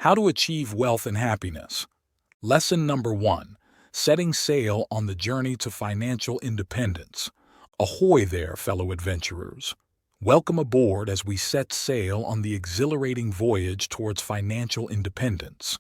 How to achieve wealth and happiness. Lesson number 1. Setting sail on the journey to financial independence. Ahoy there, fellow adventurers. Welcome aboard as we set sail on the exhilarating voyage towards financial independence.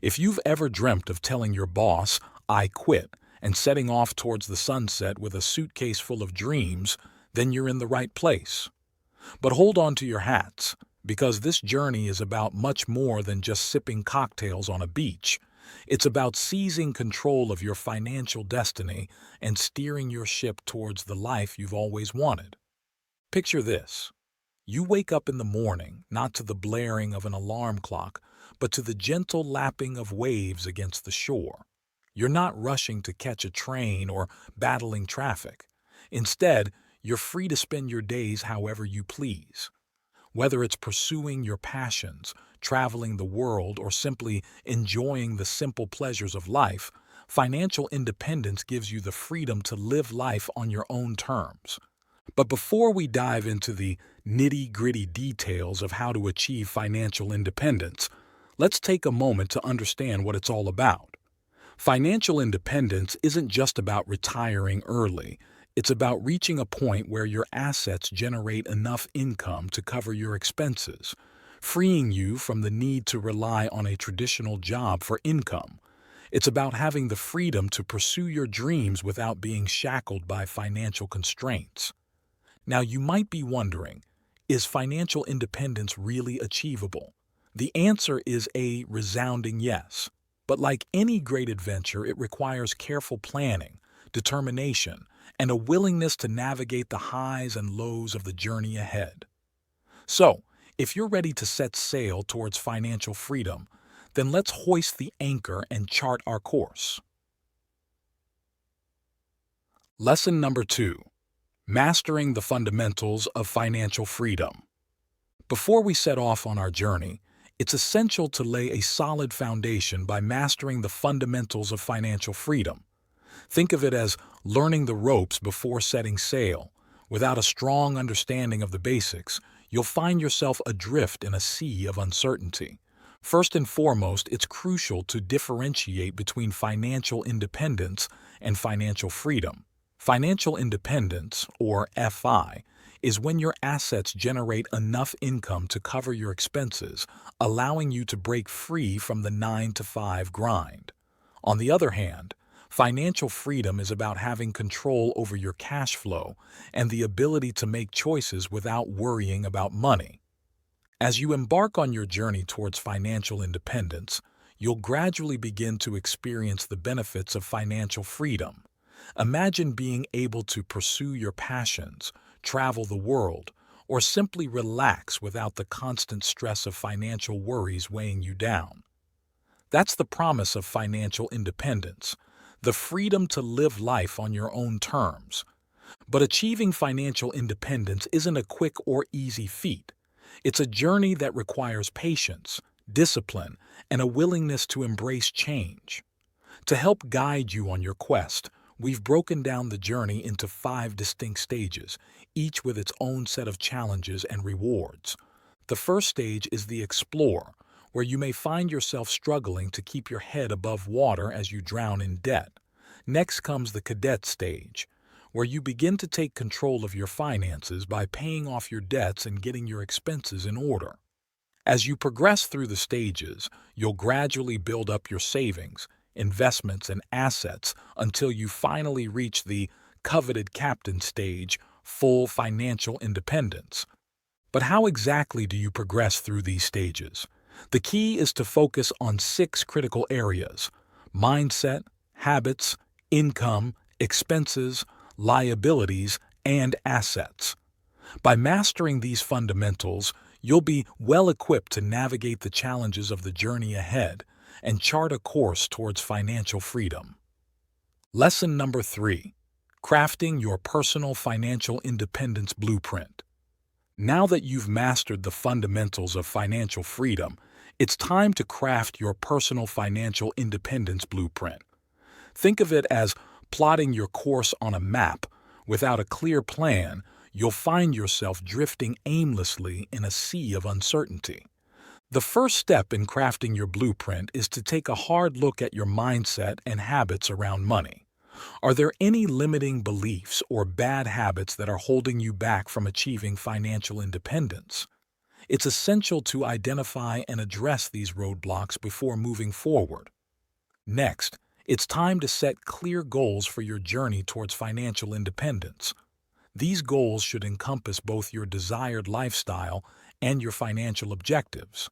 If you've ever dreamt of telling your boss, "I quit," and setting off towards the sunset with a suitcase full of dreams, then you're in the right place. But hold on to your hats, because this journey is about much more than just sipping cocktails on a beach. It's about seizing control of your financial destiny and steering your ship towards the life you've always wanted. Picture this. You wake up in the morning, not to the blaring of an alarm clock, but to the gentle lapping of waves against the shore. You're not rushing to catch a train or battling traffic. Instead, you're free to spend your days however you please. Whether it's pursuing your passions, traveling the world, or simply enjoying the simple pleasures of life, financial independence gives you the freedom to live life on your own terms. But before we dive into the nitty-gritty details of how to achieve financial independence, let's take a moment to understand what it's all about. Financial independence isn't just about retiring early. It's about reaching a point where your assets generate enough income to cover your expenses, freeing you from the need to rely on a traditional job for income. It's about having the freedom to pursue your dreams without being shackled by financial constraints. Now, you might be wondering, is financial independence really achievable? The answer is a resounding yes. But like any great adventure, it requires careful planning, determination, and a willingness to navigate the highs and lows of the journey ahead. So, if you're ready to set sail towards financial freedom, then let's hoist the anchor and chart our course. Lesson number 2. Mastering the fundamentals of financial freedom. Before we set off on our journey, it's essential to lay a solid foundation by mastering the fundamentals of financial freedom. Think of it as learning the ropes before setting sail. Without a strong understanding of the basics, you'll find yourself adrift in a sea of uncertainty. First and foremost, it's crucial to differentiate between financial independence and financial freedom. Financial independence, or FI, is when your assets generate enough income to cover your expenses, allowing you to break free from the 9-to-5 grind. On the other hand, financial freedom is about having control over your cash flow and the ability to make choices without worrying about money. As you embark on your journey towards financial independence, you'll gradually begin to experience the benefits of financial freedom. Imagine being able to pursue your passions, travel the world, or simply relax without the constant stress of financial worries weighing you down. That's the promise of financial independence, the freedom to live life on your own terms. But achieving financial independence isn't a quick or easy feat. It's a journey that requires patience, discipline, and a willingness to embrace change. To help guide you on your quest, we've broken down the journey into 5 distinct stages, each with its own set of challenges and rewards. The first stage is the explore, where you may find yourself struggling to keep your head above water as you drown in debt. Next comes the cadet stage, where you begin to take control of your finances by paying off your debts and getting your expenses in order. As you progress through the stages, you'll gradually build up your savings, investments, and assets until you finally reach the coveted captain stage, full financial independence. But how exactly do you progress through these stages? The key is to focus on 6 critical areas: mindset, habits, income, expenses, liabilities, and assets. By mastering these fundamentals, you'll be well equipped to navigate the challenges of the journey ahead and chart a course towards financial freedom. Lesson number 3. Crafting your personal financial independence blueprint. Now that you've mastered the fundamentals of financial freedom, it's time to craft your personal financial independence blueprint. Think of it as plotting your course on a map. Without a clear plan, you'll find yourself drifting aimlessly in a sea of uncertainty. The first step in crafting your blueprint is to take a hard look at your mindset and habits around money. Are there any limiting beliefs or bad habits that are holding you back from achieving financial independence? It's essential to identify and address these roadblocks before moving forward. Next, it's time to set clear goals for your journey towards financial independence. These goals should encompass both your desired lifestyle and your financial objectives.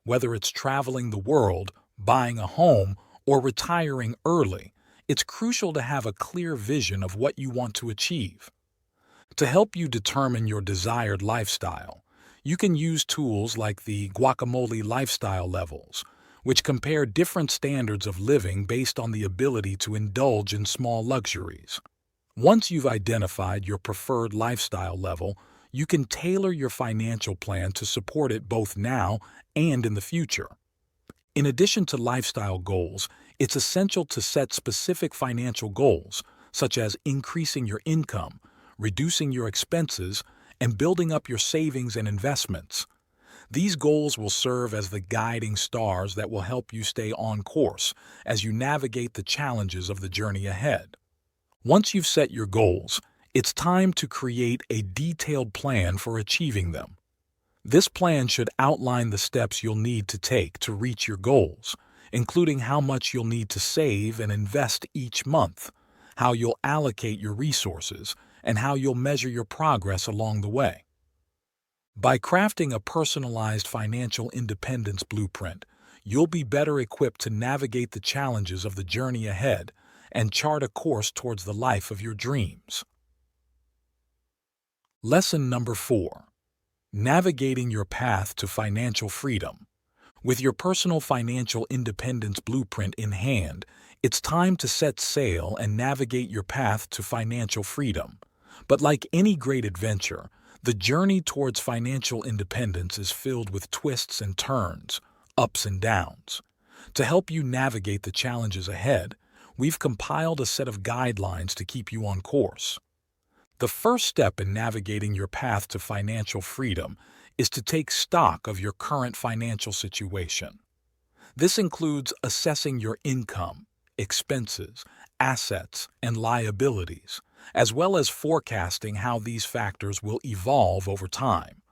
Whether it's traveling the world, buying a home, or retiring early, it's crucial to have a clear vision of what you want to achieve. To help you determine your desired lifestyle, you can use tools like the guacamole lifestyle levels, which compare different standards of living based on the ability to indulge in small luxuries. Once you've identified your preferred lifestyle level, you can tailor your financial plan to support it both now and in the future. In addition to lifestyle goals, it's essential to set specific financial goals, such as increasing your income, reducing your expenses, and building up your savings and investments. These goals will serve as the guiding stars that will help you stay on course as you navigate the challenges of the journey ahead. Once you've set your goals, it's time to create a detailed plan for achieving them. This plan should outline the steps you'll need to take to reach your goals, including how much you'll need to save and invest each month, how you'll allocate your resources, and how you'll measure your progress along the way. By crafting a personalized financial independence blueprint, you'll be better equipped to navigate the challenges of the journey ahead and chart a course towards the life of your dreams. Lesson number 4. Navigating your path to financial freedom. With your personal financial independence blueprint in hand, it's time to set sail and navigate your path to financial freedom. But like any great adventure, the journey towards financial independence is filled with twists and turns, ups and downs. To help you navigate the challenges ahead, we've compiled a set of guidelines to keep you on course. The first step in navigating your path to financial freedom is to take stock of your current financial situation. This includes assessing your income, expenses, assets, and liabilities, as well as forecasting how these factors will evolve over time.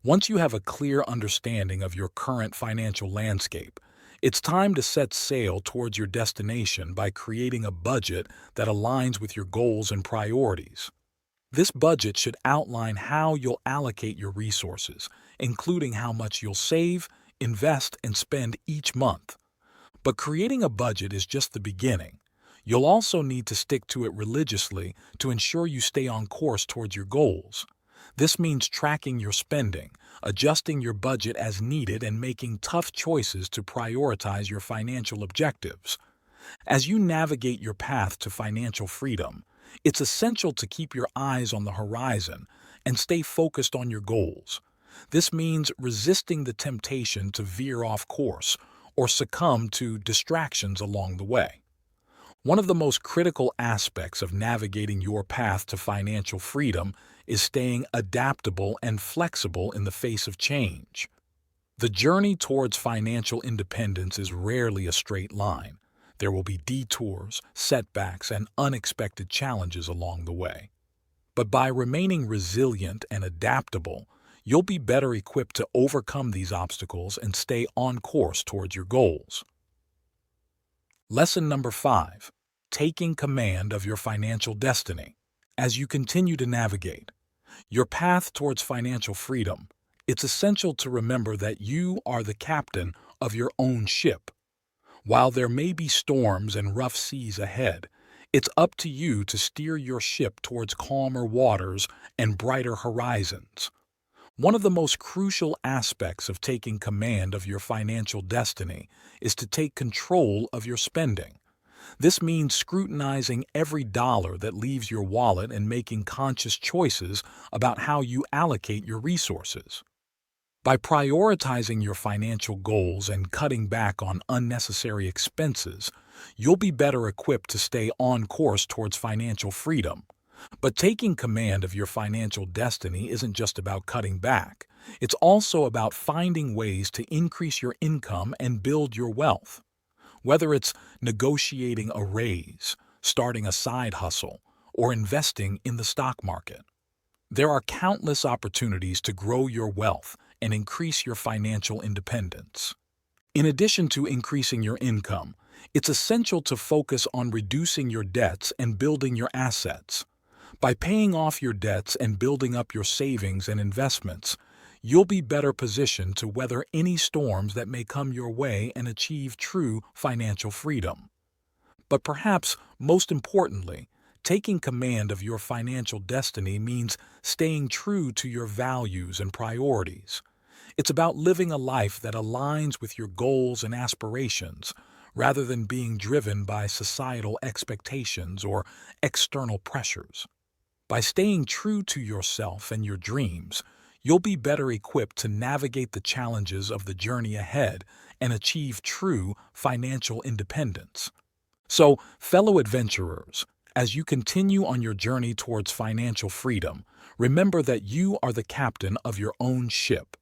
Once you have a clear understanding of your current financial landscape, it's time to set sail towards your destination by creating a budget that aligns with your goals and priorities. This budget should outline how you'll allocate your resources, including how much you'll save, invest, and spend each month. But creating a budget is just the beginning. You'll also need to stick to it religiously to ensure you stay on course towards your goals. This means tracking your spending, adjusting your budget as needed, and making tough choices to prioritize your financial objectives. As you navigate your path to financial freedom, it's essential to keep your eyes on the horizon and stay focused on your goals. This means resisting the temptation to veer off course or succumb to distractions along the way. One of the most critical aspects of navigating your path to financial freedom is staying adaptable and flexible in the face of change. The journey towards financial independence is rarely a straight line. There will be detours, setbacks, and unexpected challenges along the way. But by remaining resilient and adaptable, you'll be better equipped to overcome these obstacles and stay on course towards your goals. Lesson number 5. Taking command of your financial destiny. As you continue to navigate your path towards financial freedom, it's essential to remember that you are the captain of your own ship. While there may be storms and rough seas ahead, it's up to you to steer your ship towards calmer waters and brighter horizons. One of the most crucial aspects of taking command of your financial destiny is to take control of your spending. This means scrutinizing every dollar that leaves your wallet and making conscious choices about how you allocate your resources. By prioritizing your financial goals and cutting back on unnecessary expenses, you'll be better equipped to stay on course towards financial freedom. But taking command of your financial destiny isn't just about cutting back. It's also about finding ways to increase your income and build your wealth. Whether it's negotiating a raise, starting a side hustle, or investing in the stock market, there are countless opportunities to grow your wealth and increase your financial independence. In addition to increasing your income, it's essential to focus on reducing your debts and building your assets. By paying off your debts and building up your savings and investments, you'll be better positioned to weather any storms that may come your way and achieve true financial freedom. But perhaps most importantly, taking command of your financial destiny means staying true to your values and priorities. It's about living a life that aligns with your goals and aspirations, rather than being driven by societal expectations or external pressures. By staying true to yourself and your dreams, you'll be better equipped to navigate the challenges of the journey ahead and achieve true financial independence. So, fellow adventurers, as you continue on your journey towards financial freedom, remember that you are the captain of your own ship.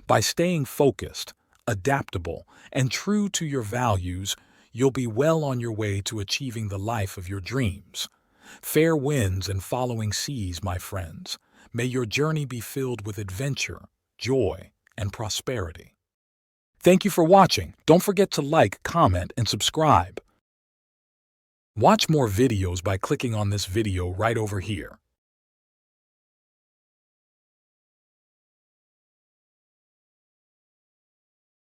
By staying focused, adaptable, and true to your values, you'll be well on your way to achieving the life of your dreams. Fair winds and following seas, my friends. May your journey be filled with adventure, joy, and prosperity. Thank you for watching. Don't forget to like, comment, and subscribe. Watch more videos by clicking on this video right over here.